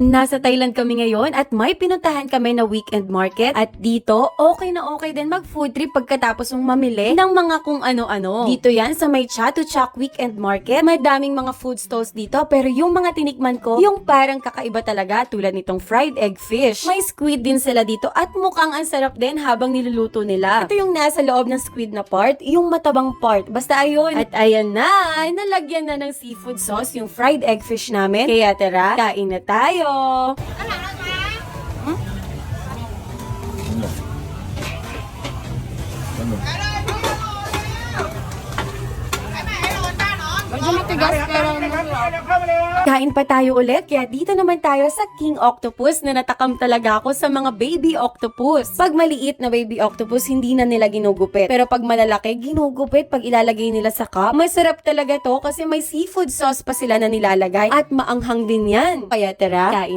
Nasa Thailand kami ngayon at may pinuntahan kami na weekend market at dito okay na okay din mag food trip pagkatapos mong mamili ng mga kung ano-ano. Dito yan sa may Chatuchak Weekend Market. Madaming mga food stalls dito pero yung mga tinikman ko, yung parang kakaiba talaga tulad nitong fried egg fish. May squid din sila dito at mukhang ang sarap din habang niluluto nila. Ito yung nasa loob ng squid na part, yung matabang part. Basta ayun. At ayan na, nalagyan na ng seafood sauce yung fried egg fish namin. Kaya tara, kain na tayo! Medyo matigas pero Kain pa tayo ulit, kaya dito naman tayo sa King Octopus na natakam talaga ako sa mga baby octopus. Pag maliit na baby octopus, hindi na nila ginugupit. Pero pag malalaki, ginugupit pag ilalagay nila sa cup. Masarap talaga to kasi may seafood sauce pa sila na nilalagay at maanghang din yan. Kaya tara, kain.